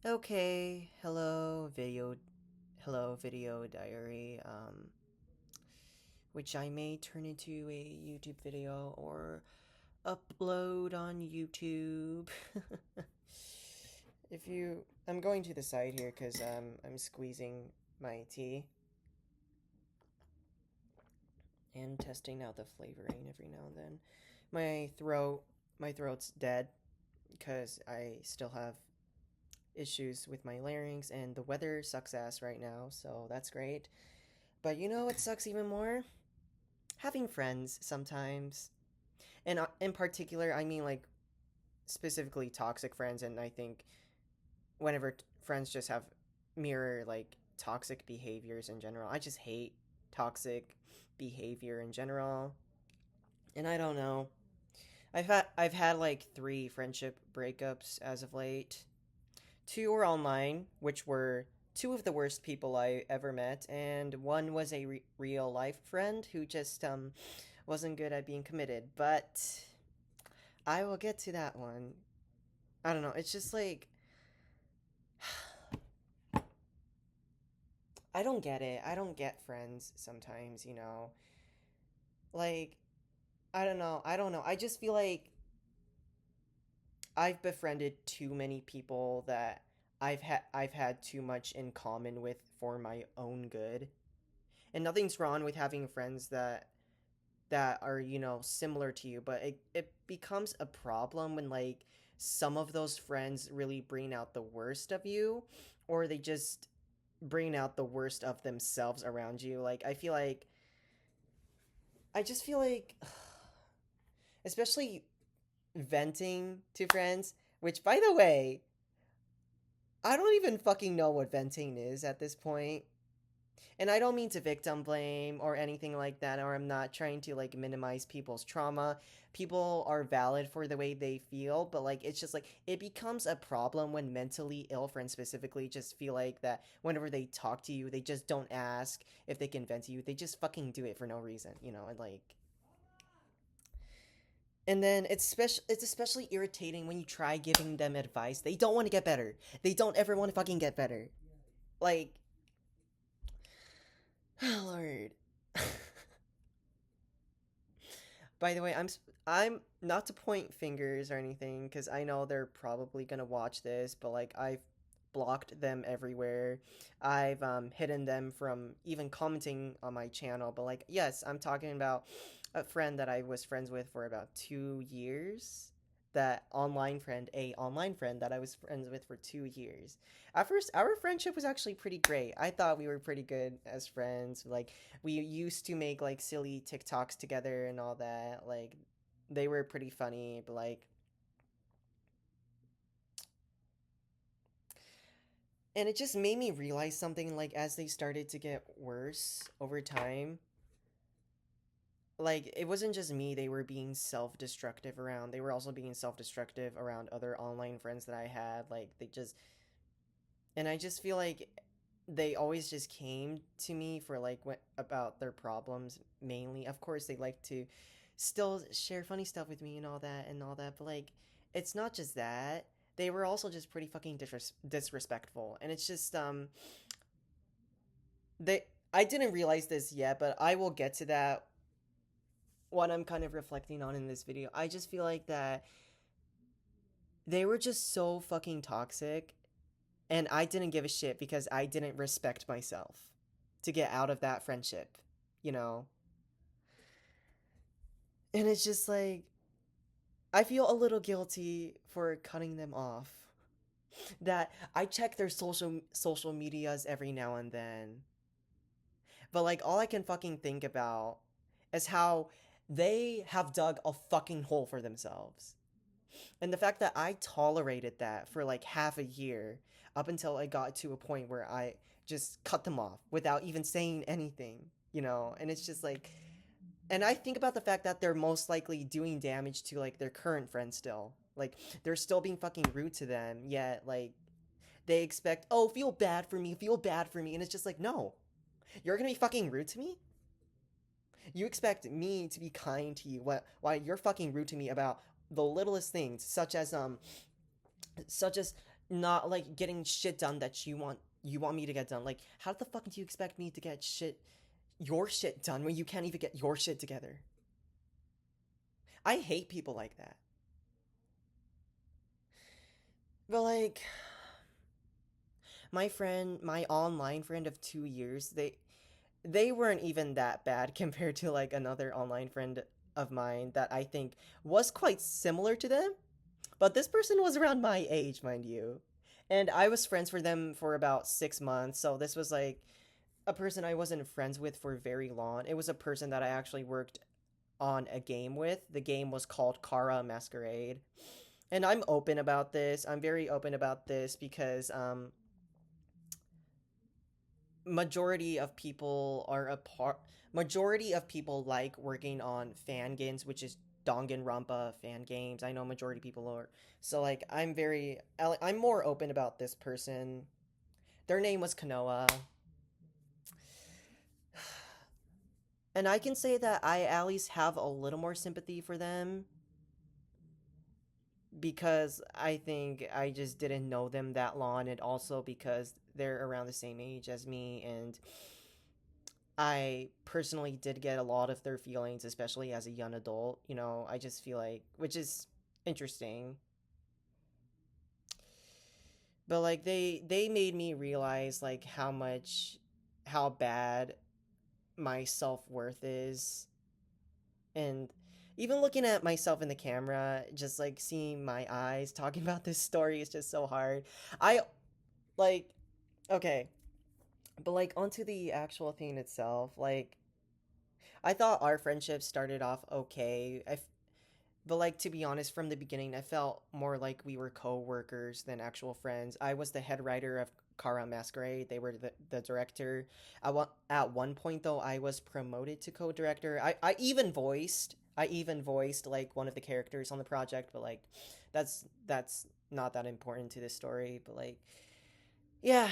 Okay, hello video diary, which I may turn into a YouTube video or upload on YouTube. I'm going to the side here because I'm squeezing my tea and testing out the flavoring every now and then. My throat, my throat's dead because I still have issues with my larynx and the weather sucks ass right now, so that's great. But you know what sucks even more? Having friends sometimes. And in particular, I mean like specifically toxic friends, and I think whenever friends just have mirror like toxic behaviors in general. I just hate toxic behavior in general. And I don't know. I've had like 3 friendship breakups as of late. 2 were online, which were 2 of the worst people I ever met, and one was a real life friend who just wasn't good at being committed. But I will get to that one. I don't know. It's just like I don't get it. I don't get friends sometimes. Like I don't know. I don't know. I just feel like I've befriended too many people that I've had too much in common with for my own good. And nothing's wrong with having friends that are, similar to you, but it becomes a problem when like some of those friends really bring out the worst of you, or they just bring out the worst of themselves around you. Like I just feel like especially venting to friends, which by the way, I don't even fucking know what venting is at this point. And I don't mean to victim blame or anything like that, or I'm not trying to like minimize people's trauma. People are valid for the way they feel, but like it's just like it becomes a problem when mentally ill friends specifically just feel like that whenever they talk to you, they just don't ask if they can vent to you. They just fucking do it for no reason, and like and then it's especially irritating when you try giving them advice. They don't want to get better. They don't ever want to fucking get better. Like, oh Lord. By the way, I'm not to point fingers or anything because I know they're probably gonna watch this, but like I've blocked them everywhere. I've hidden them from even commenting on my channel. But like, yes, I'm talking about a friend that I was friends with for about 2 years. A online friend that I was friends with for 2 years. At first, our friendship was actually pretty great. I thought we were pretty good as friends. Like, we used to make like silly TikToks together and all that. Like, they were pretty funny, but like, and it just made me realize something like as they started to get worse over time. Like, it wasn't just me they were being self-destructive around. They were also being self-destructive around other online friends that I had. Like, and I just feel like they always just came to me for like what about their problems mainly. Of course, they like to still share funny stuff with me and all that, but like it's not just that. They were also just pretty fucking disrespectful, and it's just they. I didn't realize this yet, but I will get to that. What I'm kind of reflecting on in this video, I just feel like that they were just so fucking toxic, and I didn't give a shit because I didn't respect myself to get out of that friendship, you know? And it's just like, I feel a little guilty for cutting them off. That I check their social medias every now and then. But like all I can fucking think about is how they have dug a fucking hole for themselves. And the fact that I tolerated that for like half a year up until I got to a point where I just cut them off without even saying anything. And it's just like, and I think about the fact that they're most likely doing damage to like their current friends still. Like they're still being fucking rude to them, yet like they expect, oh, feel bad for me. And it's just like, no, you're gonna be fucking rude to me? You expect me to be kind to you. Why you're fucking rude to me about the littlest things, such as not like getting shit done that you want me to get done. Like, how the fuck do you expect me to get your shit done when you can't even get your shit together? I hate people like that. But like my online friend of 2 years, they weren't even that bad compared to like another online friend of mine that I think was quite similar to them. But this person was around my age, mind you. And I was friends with them for about 6 months. So this was like a person I wasn't friends with for very long. It was a person that I actually worked on a game with. The game was called Kara Masquerade. And I'm open about this. I'm very open about this because majority of people are a part majority of people like working on fan games, which is Danganronpa fan games. I know majority of people are. So like I'm more open about this person. Their name was Kanoa. And I can say that I at least have a little more sympathy for them because I think I just didn't know them that long, and also because they're around the same age as me, and I personally did get a lot of their feelings, especially as a young adult. I just feel like, which is interesting, but like they made me realize like how bad my self-worth is, and even looking at myself in the camera, just like seeing my eyes talking about this story is just so hard. I like okay, but like onto the actual thing itself, like I thought our friendship started off okay. But like to be honest, from the beginning, I felt more like we were co-workers than actual friends. I was the head writer of Kara Masquerade. They were the director. At one point though, I was promoted to co-director. I even voiced like one of the characters on the project, but like that's not that important to this story. But like, yeah,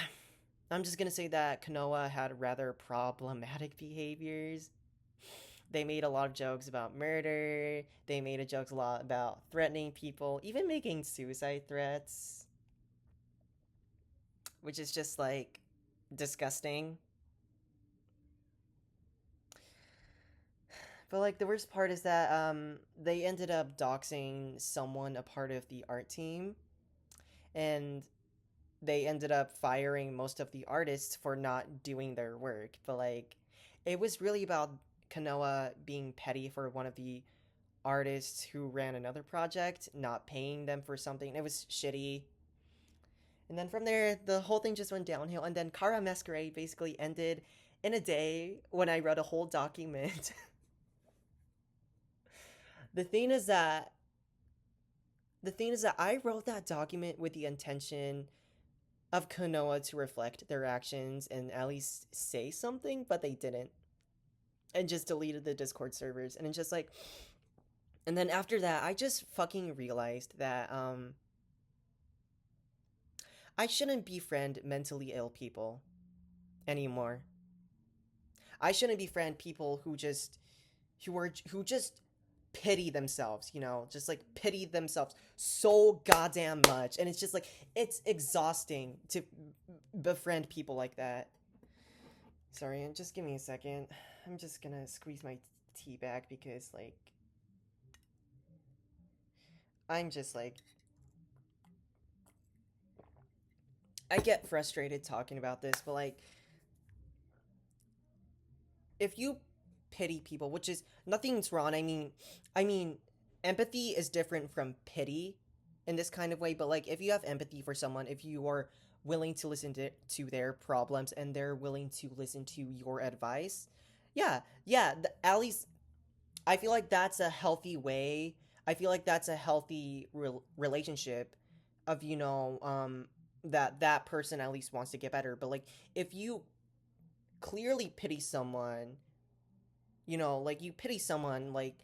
I'm just gonna say that Kanoa had rather problematic behaviors. They made a lot of jokes about murder. They made a jokes a lot about threatening people, even making suicide threats, which is just like disgusting. But like the worst part is that they ended up doxing someone a part of the art team, and they ended up firing most of the artists for not doing their work. But like it was really about Kanoa being petty for one of the artists who ran another project, not paying them for something. It was shitty. And then from there, the whole thing just went downhill. And then Kara Masquerade basically ended in a day when I read a whole document. the thing is that the thing is that I wrote that document with the intention of Konoha to reflect their actions and at least say something, but they didn't. And just deleted the Discord servers. And it's just like, and then after that, I just fucking realized that I shouldn't befriend mentally ill people anymore. I shouldn't befriend people who just pity themselves, just like pity themselves so goddamn much. And it's just like it's exhausting to befriend people like that. Sorry, and just give me a second. I'm just gonna squeeze my tea back because like I'm just like I get frustrated talking about this, but like if you pity people, which is nothing's wrong. I mean, empathy is different from pity in this kind of way. But like, if you have empathy for someone, if you are willing to listen to their problems and they're willing to listen to your advice, yeah, yeah. At least I feel like that's a healthy way. I feel like that's a healthy relationship of that person at least wants to get better. But like, if you clearly pity someone, like you pity someone, like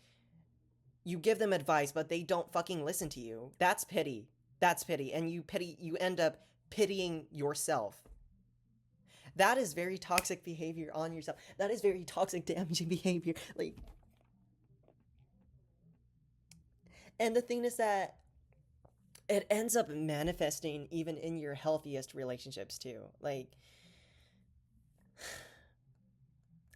you give them advice, but they don't fucking listen to you. That's pity. That's pity. And you end up pitying yourself. That is very toxic behavior on yourself. That is very toxic, damaging behavior. Like, and the thing is that it ends up manifesting even in your healthiest relationships too. Like,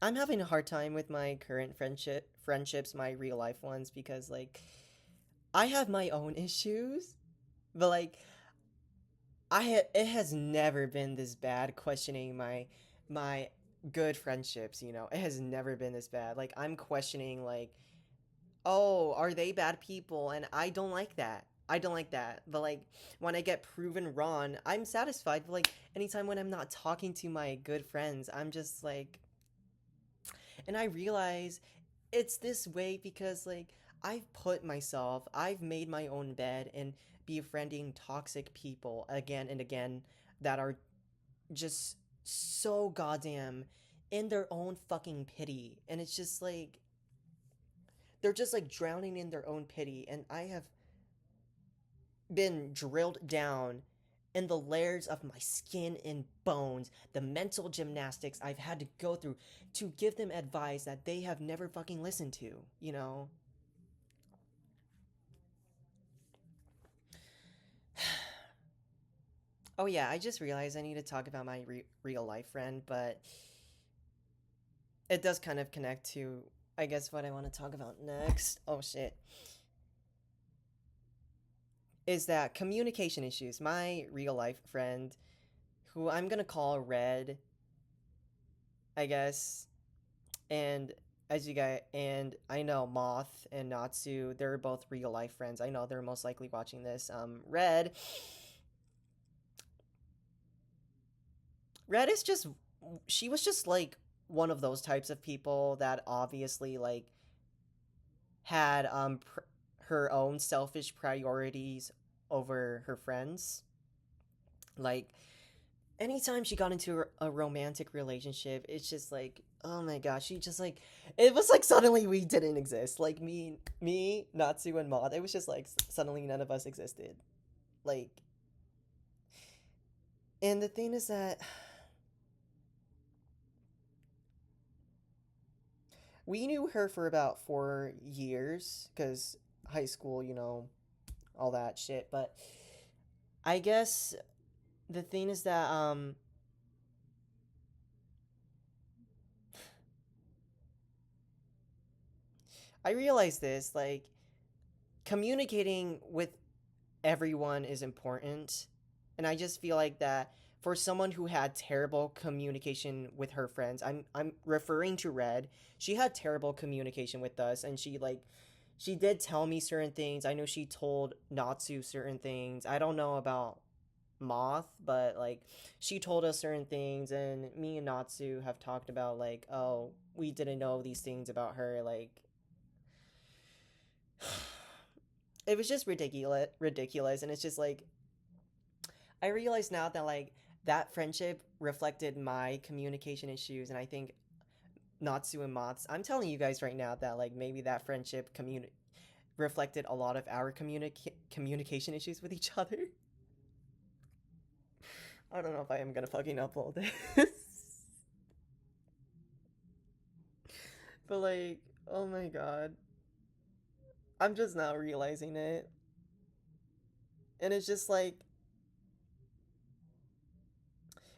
I'm having a hard time with my current friendships, my real life ones, because like I have my own issues, but like it has never been this bad questioning my good friendships, you know. It has never been this bad. Like I'm questioning like, "Oh, are they bad people?" And I don't like that. I don't like that. But like when I get proven wrong, I'm satisfied. But like anytime when I'm not talking to my good friends, I'm just like, and I realize it's this way because like I've made my own bed and befriending toxic people again and again that are just so goddamn in their own fucking pity. And it's just like they're just like drowning in their own pity. And I have been drilled down in the layers of my skin and bones, the mental gymnastics I've had to go through to give them advice that they have never fucking listened to, you know? Oh yeah, I just realized I need to talk about my real life friend, but it does kind of connect to, I guess, what I want to talk about next. Oh shit. Is that communication issues. My real life friend, who I'm gonna call Red, I guess, and as you guys, and I know Moth and Natsu, they're both real life friends. I know they're most likely watching this. Red is just, she was just like one of those types of people that obviously like had her own selfish priorities over her friends. Like anytime she got into a romantic relationship, it's just like, oh my gosh, she just like, it was like suddenly we didn't exist. Like me, Natsu, and Maud. It was just like suddenly none of us existed. Like, and the thing is that we knew her for about 4 years because high school, you know, all that shit. But I guess the thing is that I realized this like communicating with everyone is important. And I just feel like that for someone who had terrible communication with her friends, I'm referring to Red. She had terrible communication with us and she did tell me certain things. I know she told Natsu certain things. I don't know about Moth, but like she told us certain things and me and Natsu have talked about like, oh, we didn't know these things about her like it was just ridiculous and it's just like I realize now that like that friendship reflected my communication issues, and I think Natsu and Mats. I'm telling you guys right now that like maybe that friendship reflected a lot of our communication issues with each other. I don't know if I am gonna fucking upload this, but like, oh my god, I'm just now realizing it, and it's just like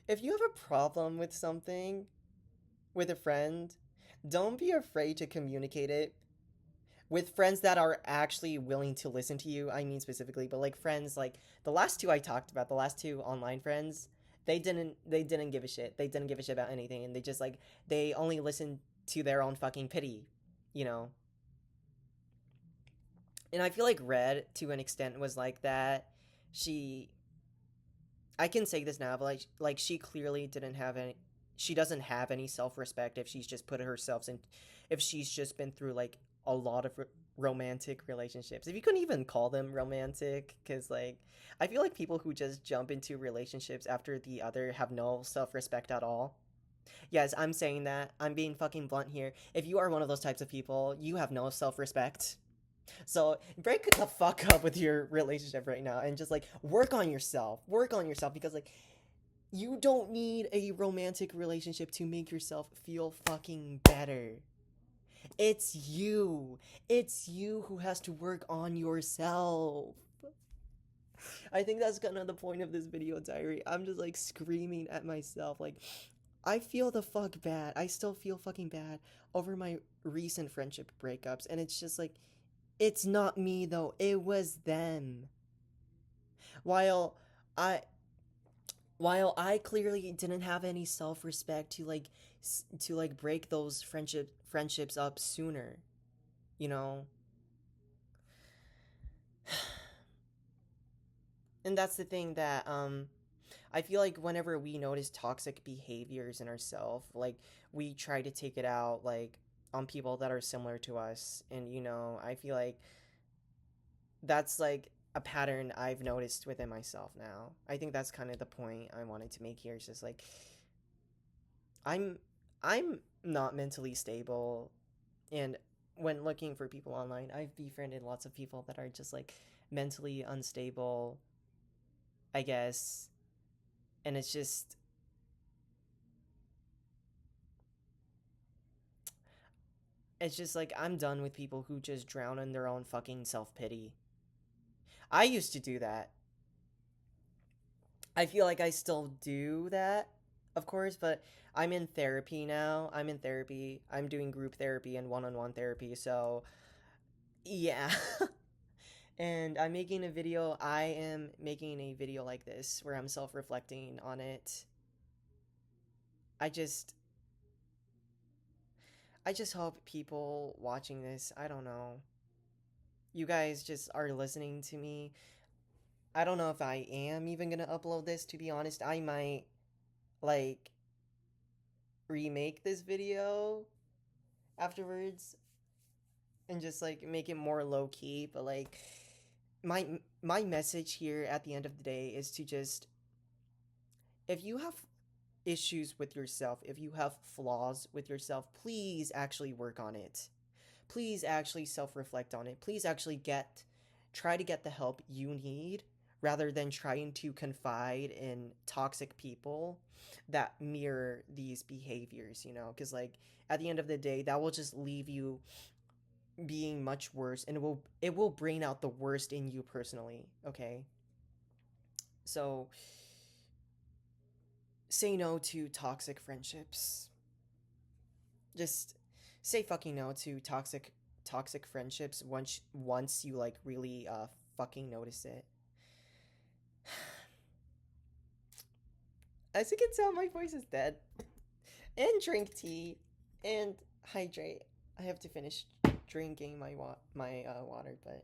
if you have a problem with something with a friend, don't be afraid to communicate it with friends that are actually willing to listen to you. I mean specifically, but like friends like the last two I talked about, the last two online friends, they didn't give a shit. They didn't give a shit about anything and they just like they only listened to their own fucking pity, you know. And I feel like Red to an extent was like that. She I can say this now, but like she clearly didn't have any. She doesn't have any self respect if she's just put herself in, if she's just been through like a lot of romantic relationships. If you couldn't even call them romantic, because like I feel like people who just jump into relationships after the other have no self respect at all. Yes, I'm saying that. I'm being fucking blunt here. If you are one of those types of people, you have no self respect. So break the fuck up with your relationship right now and just like work on yourself. Work on yourself because like you don't need a romantic relationship to make yourself feel fucking better. It's you. It's you who has to work on yourself. I think that's kind of the point of this video diary. I'm just like screaming at myself. Like, I feel the fuck bad. I still feel fucking bad over my recent friendship breakups. And it's just like, it's not me though. It was them. While I while I clearly didn't have any self-respect to to like break those friendships up sooner, you know. And that's the thing that I feel like whenever we notice toxic behaviors in ourselves, like we try to take it out like on people that are similar to us. And I feel like that's like a pattern I've noticed within myself now. I think that's kind of the point I wanted to make here. It's just like I'm I'm not mentally stable, and when looking for people online, I've befriended lots of people that are just like mentally unstable, I guess. And it's just like I'm done with people who just drown in their own fucking self-pity. I used to do that. I feel like I still do that, of course, but I'm in therapy now. I'm in therapy. I'm doing group therapy and one-on-one therapy. So, yeah. And I'm making a video. I am making a video like this where I'm self-reflecting on it. I just I just hope people watching this, I don't know, you guys just are listening to me. I don't know if I am even gonna upload this, to be honest. I might, like, remake this video afterwards and just, like, make it more low key. But, like, my message here at the end of the day is to just, if you have issues with yourself, if you have flaws with yourself, please actually work on it. Please actually self-reflect on it. Please actually try to get the help you need rather than trying to confide in toxic people that mirror these behaviors, because like at the end of the day that will just leave you being much worse, and it will bring out the worst in you personally, okay? So say no to toxic friendships. Just say fucking no to toxic friendships once you like really fucking notice it. As you can tell, my voice is dead. And drink tea and hydrate. I have to finish drinking my water, but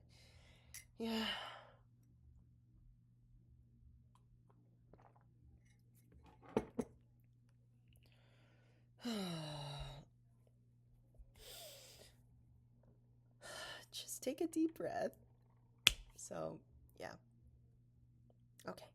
yeah. Just take a deep breath. So, yeah. Okay.